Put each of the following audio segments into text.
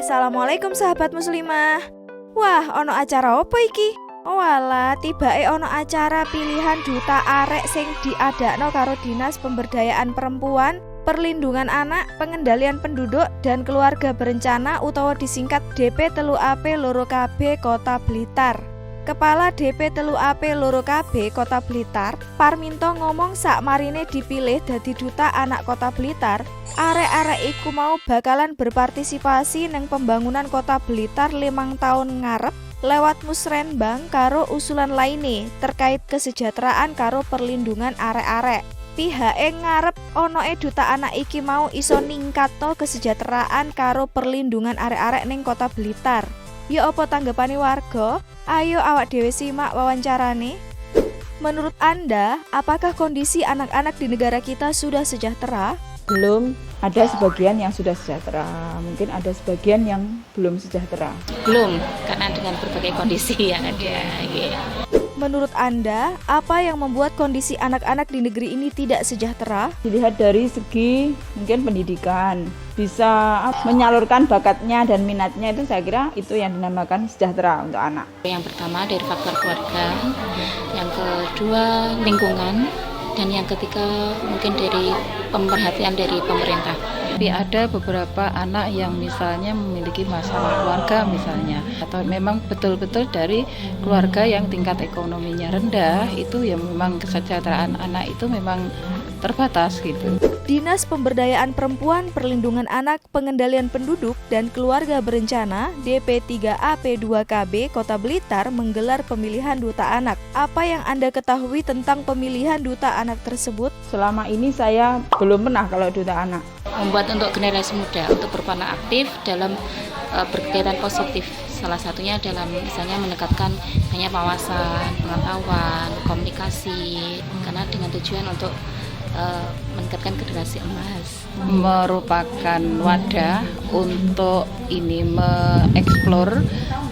Assalamualaikum sahabat muslimah. Wah, ono acara apa iki? Walah, tibake ono acara pilihan duta arek sing diadakno karo Dinas Pemberdayaan Perempuan, Perlindungan Anak, Pengendalian Penduduk dan Keluarga Berencana utawa disingkat DP3AP Loro KB Kota Blitar. Kepala DP3AP Loro KB Kota Blitar, Parminto ngomong sak marine dipilih dadi duta anak Kota Blitar, arek-arek iku mau bakalan berpartisipasi neng pembangunan Kota Blitar 5 tahun ngarep lewat musrenbang karo usulan lainnya terkait kesejahteraan karo perlindungan arek-arek. Pihake ngarep onoe duta anak iki mau iso ningkatno kesejahteraan karo perlindungan arek-arek neng Kota Blitar. Ya apa tanggapane warga? Ayo awak dhewe simak wawancarane. Menurut Anda, apakah kondisi anak-anak di negara kita sudah sejahtera? Belum, ada sebagian yang sudah sejahtera, mungkin ada sebagian yang belum sejahtera. Belum, karena dengan berbagai kondisi yang ada. Menurut Anda, apa yang membuat kondisi anak-anak di negeri ini tidak sejahtera? Dilihat dari segi mungkin pendidikan, bisa menyalurkan bakatnya dan minatnya, itu saya kira itu yang dinamakan sejahtera untuk anak. Yang pertama dari faktor keluarga, yang kedua lingkungan, dan yang ketiga mungkin dari pemerhatian dari pemerintah. Tapi ada beberapa anak yang misalnya memiliki masalah keluarga misalnya, atau memang betul-betul dari keluarga yang tingkat ekonominya rendah, itu yang memang kesejahteraan anak itu memang terbatas gitu. Dinas Pemberdayaan Perempuan, Perlindungan Anak, Pengendalian Penduduk dan Keluarga Berencana DP3AP2KB Kota Blitar menggelar pemilihan duta anak. Apa yang Anda ketahui tentang pemilihan duta anak tersebut? Selama ini saya belum pernah kalau duta anak. Membuat untuk generasi muda untuk berperan aktif dalam berkegiatan positif. Salah satunya dalam misalnya meningkatkan banyak wawasan, pengetahuan, komunikasi, karena dengan tujuan untuk meningkatkan generasi emas. Merupakan wadah untuk ini mengeksplor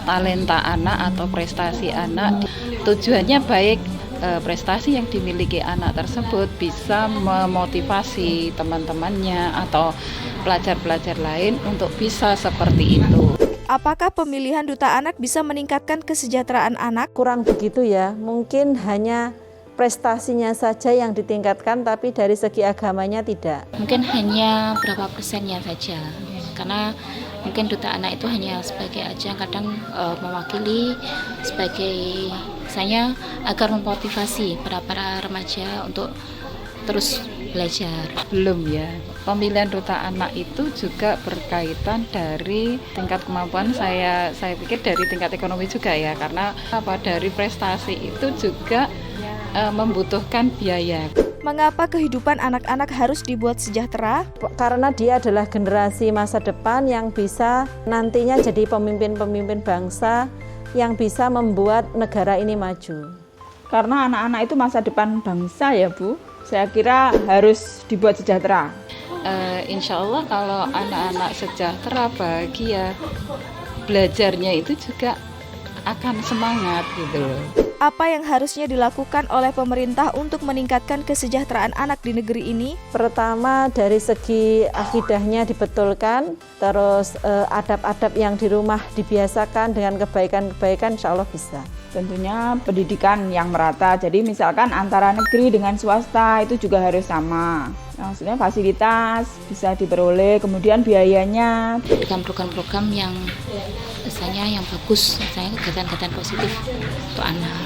talenta anak atau prestasi anak. Tujuannya baik prestasi yang dimiliki anak tersebut bisa memotivasi teman-temannya atau pelajar-pelajar lain untuk bisa seperti itu. Apakah pemilihan duta anak bisa meningkatkan kesejahteraan anak? Kurang begitu ya, mungkin hanya prestasinya saja yang ditingkatkan, tapi dari segi agamanya tidak. Mungkin hanya berapa persennya saja, karena mungkin duta anak itu hanya sebagai ajang kadang mewakili sebagai misalnya agar memotivasi para remaja untuk terus belajar. Belum ya. Pemilihan duta anak itu juga berkaitan dari tingkat kemampuan saya pikir dari tingkat ekonomi juga ya, karena dari prestasi itu juga membutuhkan biaya. Mengapa kehidupan anak-anak harus dibuat sejahtera? Karena dia adalah generasi masa depan yang bisa nantinya jadi pemimpin-pemimpin bangsa yang bisa membuat negara ini maju. Karena anak-anak itu masa depan bangsa ya Bu, saya kira harus dibuat sejahtera. Insya Allah kalau anak-anak sejahtera, bahagia, belajarnya itu juga akan semangat gitu loh. Apa yang harusnya dilakukan oleh pemerintah untuk meningkatkan kesejahteraan anak di negeri ini? Pertama, dari segi akidahnya dibetulkan, terus adab-adab yang di rumah dibiasakan dengan kebaikan-kebaikan, insya Allah bisa. Tentunya pendidikan yang merata, jadi misalkan antara negeri dengan swasta itu juga harus sama. Maksudnya fasilitas bisa diperoleh, kemudian biayanya. Dengan program-program yang misalnya yang bagus, misalnya kegiatan-kegiatan positif untuk anak.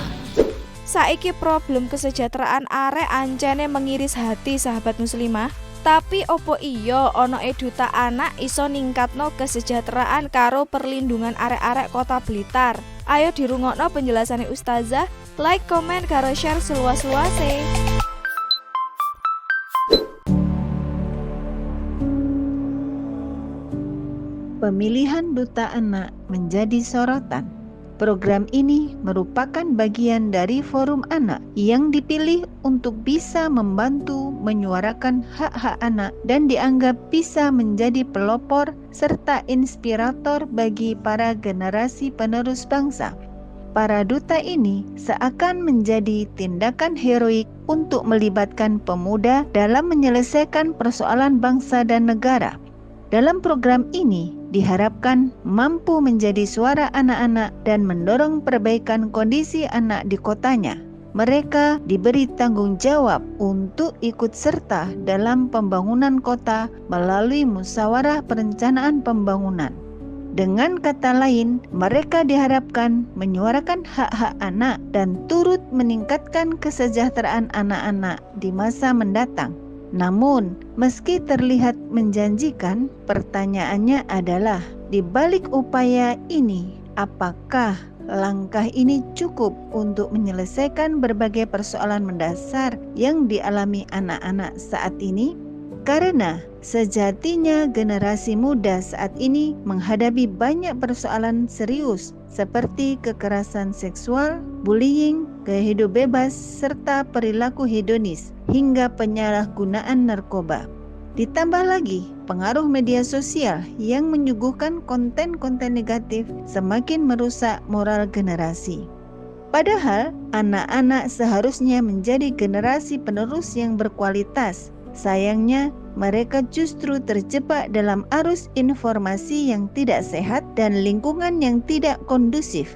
Saiki problem kesejahteraan arek ancene mengiris hati sahabat muslimah. Tapi opo iyo ono duta anak iso ningkatno kesejahteraan karo perlindungan arek-arek Kota Blitar. Ayo dirungokno penjelasannya Ustazah. Like, komen, karo share seluas-luase. Pemilihan duta anak menjadi sorotan. Program ini merupakan bagian dari forum anak yang dipilih untuk bisa membantu menyuarakan hak-hak anak dan dianggap bisa menjadi pelopor serta inspirator bagi para generasi penerus bangsa. Para duta ini seakan menjadi tindakan heroik untuk melibatkan pemuda dalam menyelesaikan persoalan bangsa dan negara. Dalam program ini, diharapkan mampu menjadi suara anak-anak dan mendorong perbaikan kondisi anak di kotanya. Mereka diberi tanggung jawab untuk ikut serta dalam pembangunan kota melalui musyawarah perencanaan pembangunan. Dengan kata lain, mereka diharapkan menyuarakan hak-hak anak dan turut meningkatkan kesejahteraan anak-anak di masa mendatang. Namun, meski terlihat menjanjikan, pertanyaannya adalah, di balik upaya ini, apakah langkah ini cukup untuk menyelesaikan berbagai persoalan mendasar yang dialami anak-anak saat ini? Karena sejatinya generasi muda saat ini menghadapi banyak persoalan serius seperti kekerasan seksual, bullying, gaya hidup bebas, serta perilaku hedonis hingga penyalahgunaan narkoba. Ditambah lagi pengaruh media sosial yang menyuguhkan konten-konten negatif semakin merusak moral generasi. Padahal anak-anak seharusnya menjadi generasi penerus yang berkualitas. Sayangnya, mereka justru terjebak dalam arus informasi yang tidak sehat dan lingkungan yang tidak kondusif.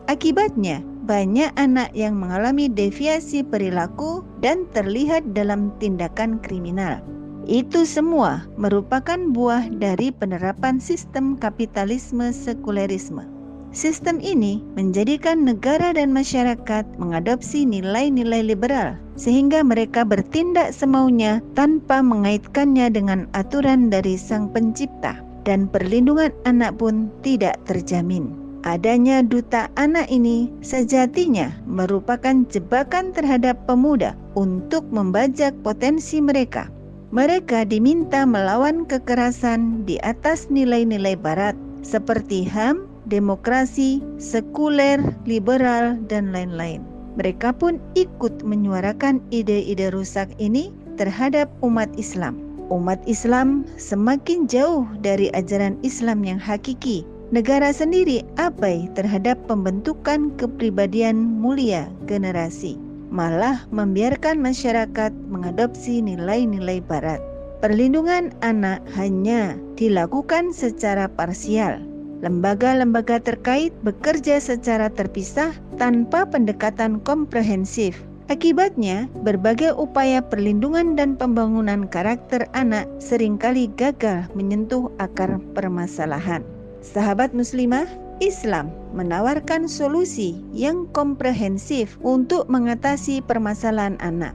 Akibatnya, banyak anak yang mengalami deviasi perilaku dan terlihat dalam tindakan kriminal. Itu semua merupakan buah dari penerapan sistem kapitalisme sekulerisme. Sistem ini menjadikan negara dan masyarakat mengadopsi nilai-nilai liberal, sehingga mereka bertindak semaunya tanpa mengaitkannya dengan aturan dari Sang Pencipta, dan perlindungan anak pun tidak terjamin. Adanya duta anak ini sejatinya merupakan jebakan terhadap pemuda untuk membajak potensi mereka. Mereka diminta melawan kekerasan di atas nilai-nilai barat seperti HAM, demokrasi, sekuler, liberal, dan lain-lain. Mereka pun ikut menyuarakan ide-ide rusak ini terhadap umat Islam. Umat Islam semakin jauh dari ajaran Islam yang hakiki. Negara sendiri abai terhadap pembentukan kepribadian mulia generasi, malah membiarkan masyarakat mengadopsi nilai-nilai barat. Perlindungan anak hanya dilakukan secara parsial. Lembaga-lembaga terkait bekerja secara terpisah tanpa pendekatan komprehensif. Akibatnya, berbagai upaya perlindungan dan pembangunan karakter anak seringkali gagal menyentuh akar permasalahan. Sahabat muslimah, Islam menawarkan solusi yang komprehensif untuk mengatasi permasalahan anak.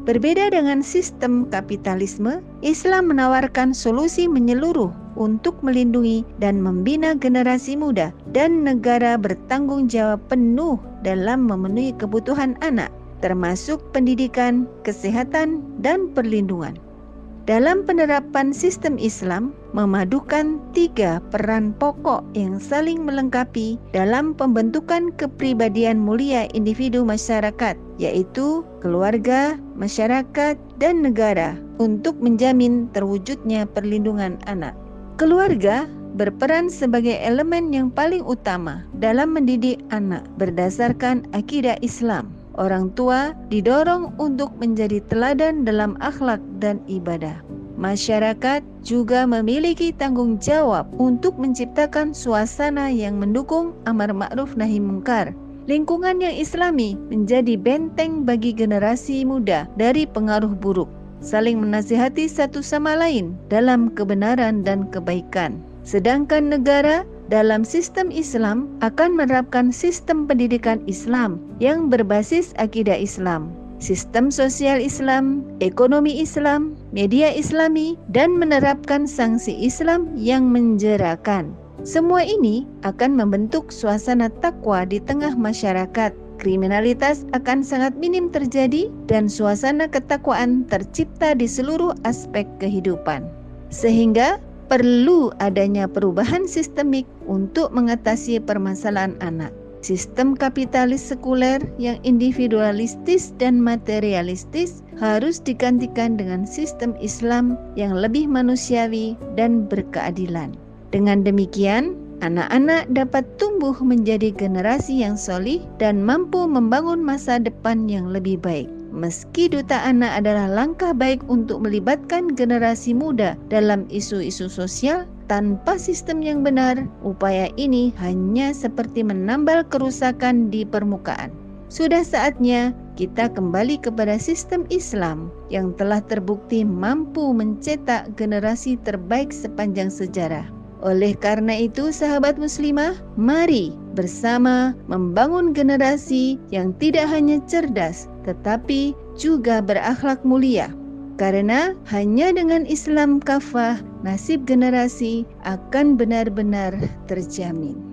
Berbeda dengan sistem kapitalisme, Islam menawarkan solusi menyeluruh untuk melindungi dan membina generasi muda, dan negara bertanggung jawab penuh dalam memenuhi kebutuhan anak, termasuk pendidikan, kesehatan, dan perlindungan. Dalam penerapan sistem Islam, memadukan 3 peran pokok yang saling melengkapi dalam pembentukan kepribadian mulia individu masyarakat, yaitu keluarga, masyarakat, dan negara untuk menjamin terwujudnya perlindungan anak. Keluarga berperan sebagai elemen yang paling utama dalam mendidik anak berdasarkan akidah Islam. Orang tua didorong untuk menjadi teladan dalam akhlak dan ibadah. Masyarakat juga memiliki tanggung jawab untuk menciptakan suasana yang mendukung amar ma'ruf nahi mungkar. Lingkungan yang islami menjadi benteng bagi generasi muda dari pengaruh buruk, saling menasihati satu sama lain dalam kebenaran dan kebaikan. Sedangkan negara dalam sistem Islam akan menerapkan sistem pendidikan Islam yang berbasis akidah Islam, sistem sosial Islam, ekonomi Islam, media Islami, dan menerapkan sanksi Islam yang menjerakan. Semua ini akan membentuk suasana takwa di tengah masyarakat. Kriminalitas akan sangat minim terjadi dan suasana ketakwaan tercipta di seluruh aspek kehidupan. Sehingga perlu adanya perubahan sistemik untuk mengatasi permasalahan anak. Sistem kapitalis sekuler yang individualistis dan materialistis harus digantikan dengan sistem Islam yang lebih manusiawi dan berkeadilan. Dengan demikian, anak-anak dapat tumbuh menjadi generasi yang solih dan mampu membangun masa depan yang lebih baik. Meski Duta Anak adalah langkah baik untuk melibatkan generasi muda dalam isu-isu sosial, Tanpa sistem yang benar, upaya ini hanya seperti menambal kerusakan di permukaan. Sudah saatnya kita kembali kepada sistem Islam yang telah terbukti mampu mencetak generasi terbaik sepanjang sejarah. Oleh karena itu, sahabat muslimah, mari bersama membangun generasi yang tidak hanya cerdas, tetapi juga berakhlak mulia. Karena hanya dengan Islam kafah, nasib generasi akan benar-benar terjamin.